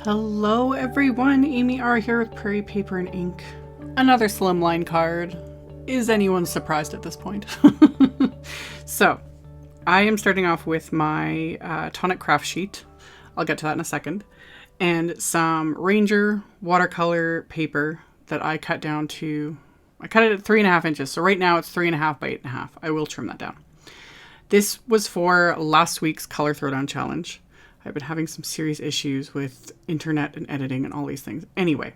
Hello everyone, AmyR here with Prairie Paper and Ink. Another Slimline card. Is anyone surprised at this point? So, I am starting off with my Tonic craft sheet. I'll get to that in a second. And some Ranger watercolor paper that I cut down to, I cut it at 3.5 inches. So right now it's 3.5 by 8.5. I will trim that down. This was for last week's Color Throwdown Challenge. I've been having some serious issues with internet and editing and all these things. Anyway,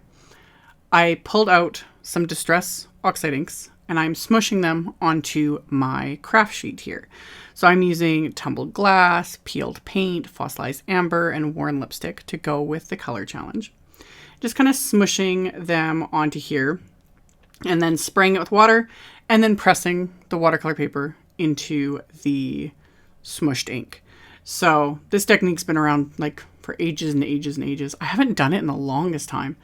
I pulled out some Distress Oxide inks and I'm smushing them onto my craft sheet here. So I'm using tumbled glass, peeled paint, fossilized amber, and worn lipstick to go with the color challenge. Just kind of smushing them onto here and then spraying it with water and then pressing the watercolor paper into the smushed ink. So this technique's been around like for ages and ages and ages. I haven't done it in the longest time.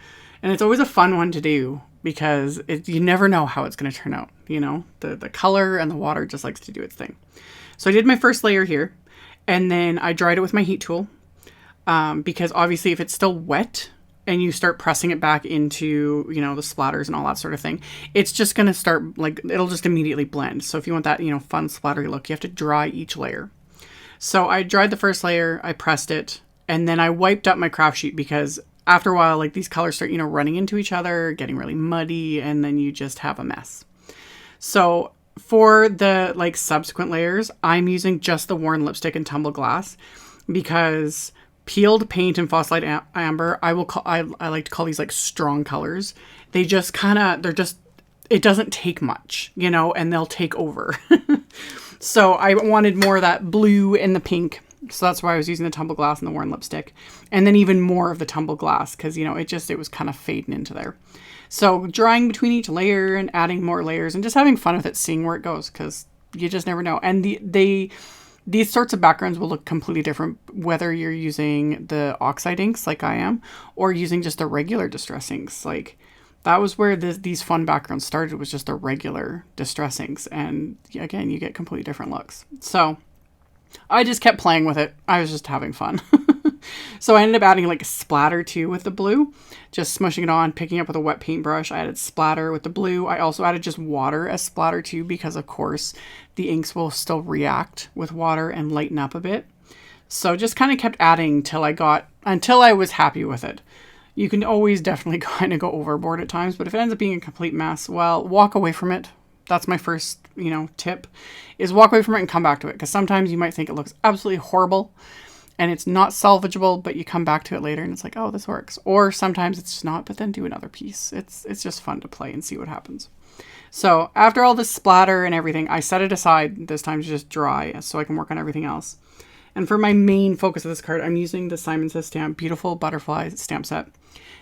And it's always a fun one to do because you never know how it's going to turn out. You know, the color and the water just likes to do its thing. So I did my first layer here and then I dried it with my heat tool because obviously if it's still wet and you start pressing it back into, you know, the splatters and all that sort of thing, it's just going to start like, it'll just immediately blend. So if you want that, you know, fun splattery look, you have to dry each layer. So I dried the first layer, I pressed it, and then I wiped up my craft sheet because after a while, like these colors start, you know, running into each other, getting really muddy, and then you just have a mess. So for the like subsequent layers, I'm using just the worn lipstick and tumbled glass because peeled paint and fossilized amber, I like to call these like strong colors. They just it doesn't take much, you know, and they'll take over. So I wanted more of that blue and the pink. So that's why I was using the tumbled glass and the worn lipstick. And then even more of the tumbled glass because, you know, it was kind of fading into there. So drawing between each layer and adding more layers and just having fun with it, seeing where it goes because you just never know. And these sorts of backgrounds will look completely different whether you're using the Oxide inks like I am or using just the regular Distress inks. Like that was where these fun backgrounds started, was just the regular Distress inks. And again, you get completely different looks. So I just kept playing with it. I was just having fun. So I ended up adding like a splatter too with the blue, just smushing it on, picking up with a wet paintbrush. I added splatter with the blue. I also added just water as splatter too, because of course the inks will still react with water and lighten up a bit. So just kind of kept adding until I was happy with it. You can always definitely kind of go overboard at times, but if it ends up being a complete mess, well, walk away from it. That's my first, you know, tip, is walk away from it and come back to it. Because sometimes you might think it looks absolutely horrible and it's not salvageable, but you come back to it later and it's like, oh, this works. Or sometimes it's just not, but then do another piece. It's just fun to play and see what happens. So after all this splatter and everything, I set it aside this time to just dry so I can work on everything else. And for my main focus of this card, I'm using the Simon Says Stamp Beautiful Butterfly stamp set.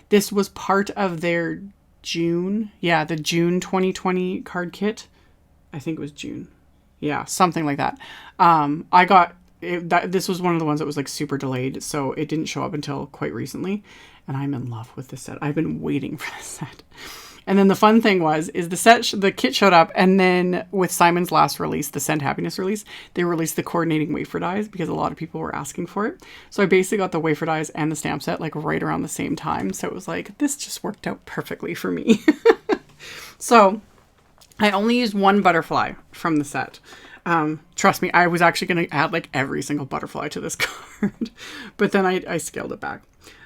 This was part of their the June 2020 card kit. I think it was June. Yeah, something like that. I got this was one of the ones that was like super delayed, so it didn't show up until quite recently. And I'm in love with this set. I've been waiting for this set. And then the fun thing is the kit showed up, and then with Simon's last release, the Send Happiness release, they released the coordinating wafer dies because a lot of people were asking for it. So I basically got the wafer dies and the stamp set like right around the same time. So it was like, this just worked out perfectly for me. So I only used one butterfly from the set. Trust me, I was actually going to add like every single butterfly to this card, but then I scaled it back.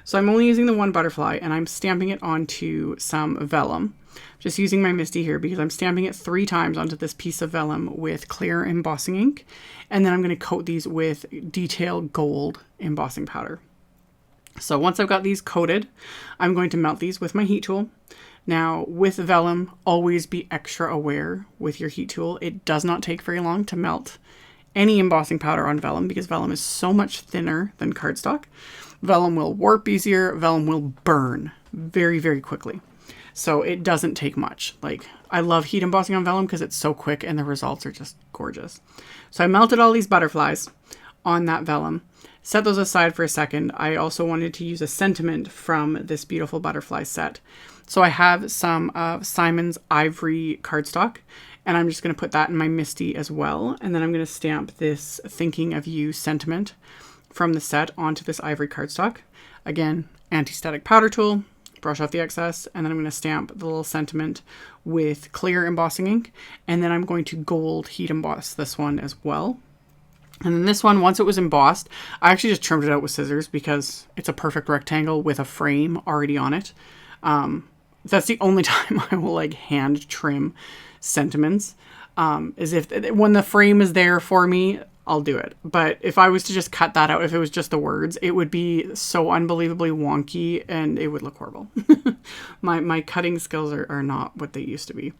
So I'm only using the one butterfly and I'm stamping it onto some vellum. Just using my Misty here because I'm stamping it 3 times onto this piece of vellum with clear embossing ink. And then I'm going to coat these with detail gold embossing powder. So once I've got these coated, I'm going to melt these with my heat tool. Now with vellum, always be extra aware with your heat tool. It does not take very long to melt any embossing powder on vellum because vellum is so much thinner than cardstock. Vellum will warp easier. Vellum will burn very, very quickly. So it doesn't take much. Like, I love heat embossing on vellum because it's so quick and the results are just gorgeous. So I melted all these butterflies on that vellum, set those aside for a second. I also wanted to use a sentiment from this beautiful butterfly set. So I have some of Simon's Ivory cardstock, and I'm just going to put that in my Misty as well. And then I'm going to stamp this Thinking of You sentiment from the set onto this Ivory cardstock. Again, anti-static powder tool, brush off the excess, and then I'm going to stamp the little sentiment with clear embossing ink, and then I'm going to gold heat emboss this one as well. And then this one, once it was embossed, I actually just trimmed it out with scissors because it's a perfect rectangle with a frame already on it. That's the only time I will like hand trim sentiments, is if when the frame is there for me, I'll do it. But if I was to just cut that out, if it was just the words, it would be so unbelievably wonky and it would look horrible. My cutting skills are not what they used to be.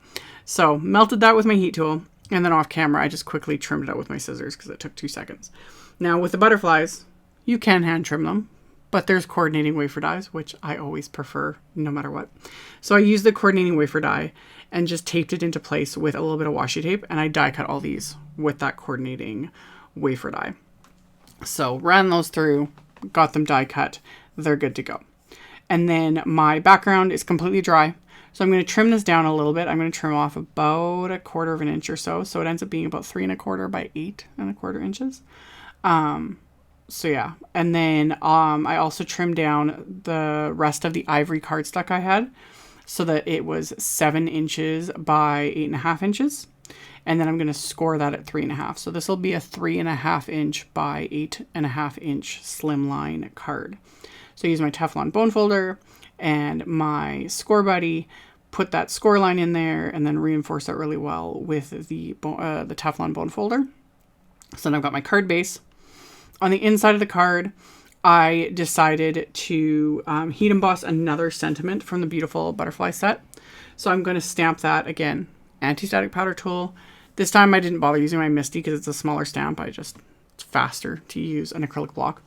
So melted that with my heat tool, and then off camera, I just quickly trimmed it out with my scissors because it took 2 seconds. Now with the butterflies, you can hand trim them, but there's coordinating wafer dies, which I always prefer no matter what. So I used the coordinating wafer die and just taped it into place with a little bit of washi tape, and I die cut all these with that coordinating wafer die. So ran those through, got them die cut, they're good to go. And then my background is completely dry. So I'm going to trim this down a little bit. I'm going to trim off about 1/4 of an inch or so. So it ends up being about 3 1/4 by 8 1/4 inches. So yeah. And then I also trimmed down the rest of the ivory cardstock I had so that it was 7 inches by 8.5 inches. And then I'm going to score that at 3.5. So this will be a 3.5 inch by 8.5 inch slimline card. So I use my Teflon bone folder and my Scor-BUDDY, put that score line in there, and then reinforce that really well with the Teflon bone folder. So then I've got my card base. On the inside of the card, I decided to heat emboss another sentiment from the beautiful butterfly set. So I'm going to stamp that again, anti-static powder tool. This time I didn't bother using my MISTI because it's a smaller stamp. It's faster to use an acrylic block.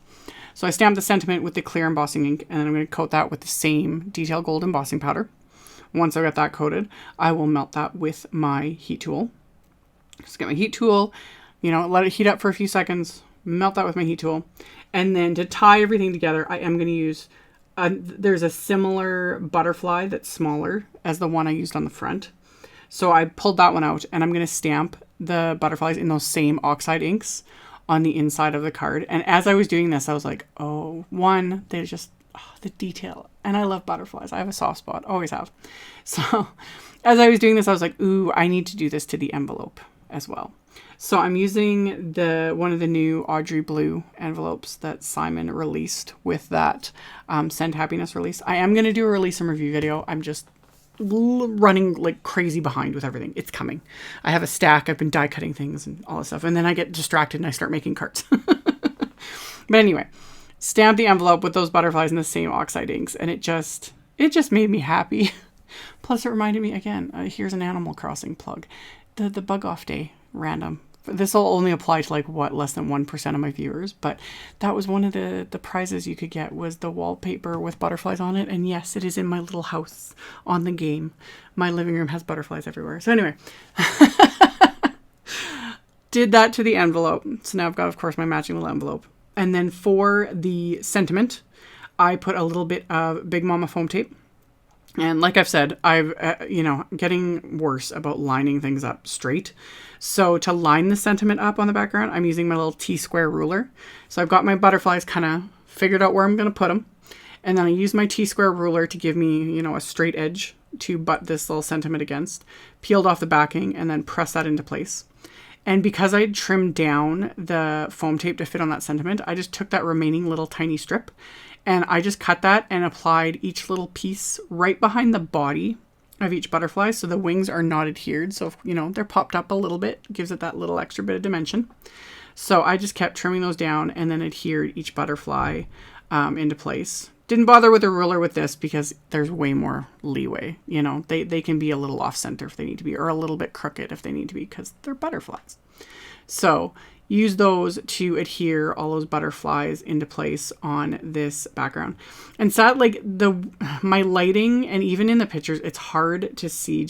So I stamped the sentiment with the clear embossing ink, and then I'm going to coat that with the same detail gold embossing powder. Once I got that coated, I will melt that with my heat tool. Just get my heat tool, let it heat up for a few seconds, melt that with my heat tool. And then to tie everything together, I am going to use, there's a similar butterfly that's smaller as the one I used on the front. So I pulled that one out, and I'm going to stamp the butterflies in those same Oxide inks on the inside of the card. And as I was doing this, I was like, oh, they just, the detail. And I love butterflies. I have a soft spot, always have. So as I was doing this, I was like, ooh, I need to do this to the envelope as well. So I'm using one of the new AUDREY blue envelopes that Simon released with that Send Happiness release. I am going to do a release and review video. I'm just running like crazy behind with everything. It's coming. I have a stack. I've been die cutting things and all this stuff. And then I get distracted and I start making cards. But anyway, stamp the envelope with those butterflies in the same Oxide inks. And it just made me happy. Plus it reminded me again, here's an Animal Crossing plug. The bug off day, random. This will only apply to less than 1% of my viewers, but that was one of the prizes you could get, was the wallpaper with butterflies on it. And yes, it is in my little house on the game. My living room has butterflies everywhere. So anyway, did that to the envelope. So now I've got, of course, my matching little envelope. And then for the sentiment, I put a little bit of Big Mama foam tape. And like I've said, I've, getting worse about lining things up straight. So to line the sentiment up on the background, I'm using my little T-square ruler. So I've got my butterflies kind of figured out where I'm going to put them. And then I use my T-square ruler to give me, a straight edge to butt this little sentiment against. Peeled off the backing and then press that into place. And because I had trimmed down the foam tape to fit on that sentiment, I just took that remaining little tiny strip and I just cut that and applied each little piece right behind the body of each butterfly. So the wings are not adhered. So, if, they're popped up a little bit, gives it that little extra bit of dimension. So I just kept trimming those down and then adhered each butterfly into place. Didn't bother with a ruler with this because there's way more leeway. They can be a little off center if they need to be, or a little bit crooked if they need to be, because they're butterflies. So use those to adhere all those butterflies into place on this background. And my lighting, and even in the pictures, it's hard to see.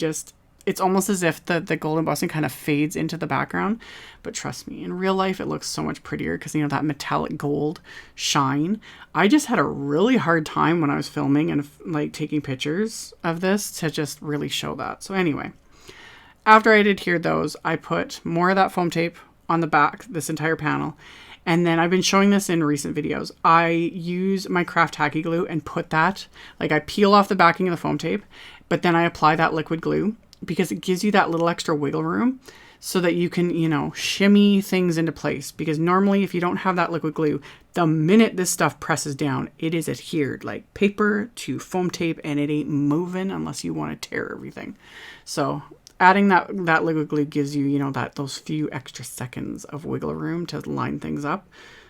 It's almost as if the gold embossing kind of fades into the background. But trust me, in real life, it looks so much prettier because, that metallic gold shine. I just had a really hard time when I was filming and taking pictures of this to just really show that. So anyway, after I adhered those, I put more of that foam tape on the back, this entire panel. And then I've been showing this in recent videos. I use my craft tacky glue and put that, like I peel off the backing of the foam tape, but then I apply that liquid glue because it gives you that little extra wiggle room so that you can, you know, shimmy things into place. Because normally if you don't have that liquid glue, the minute this stuff presses down, it is adhered like paper to foam tape and it ain't moving unless you want to tear everything. So adding that liquid glue gives you, you know, those few extra seconds of wiggle room to line things up.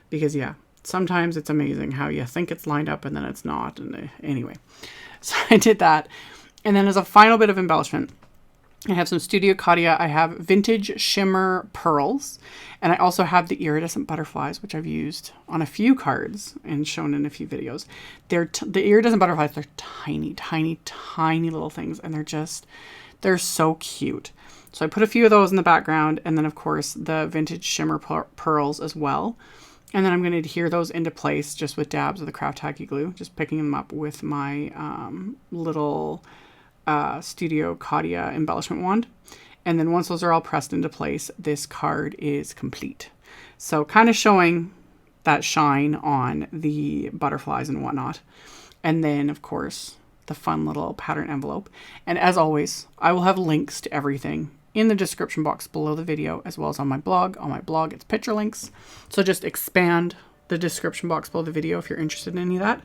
Because yeah, sometimes it's amazing how you think it's lined up and then it's not. And anyway, so I did that. And then as a final bit of embellishment, I have some Studio Caudia. I have vintage shimmer pearls. And I also have the iridescent butterflies, which I've used on a few cards and shown in a few videos. The iridescent butterflies, they're tiny, tiny, tiny little things. And they're so cute. So I put a few of those in the background. And then of course the vintage shimmer pearls as well. And then I'm going to adhere those into place just with dabs of the craft tacky glue. Just picking them up with my little Studio Caudia embellishment wand. And then once those are all pressed into place, this card is complete. So kind of showing that shine on the butterflies and whatnot. And then of course the fun little pattern envelope. And as always, I will have links to everything in the description box below the video, as well as on my blog. On my blog, it's picture links. So just expand the description box below the video if you're interested in any of that.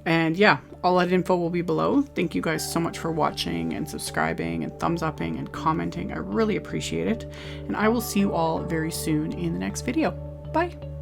And yeah, all that info will be below. Thank you guys so much for watching and subscribing and thumbs upping and commenting. I really appreciate it. And I will see you all very soon in the next video. Bye.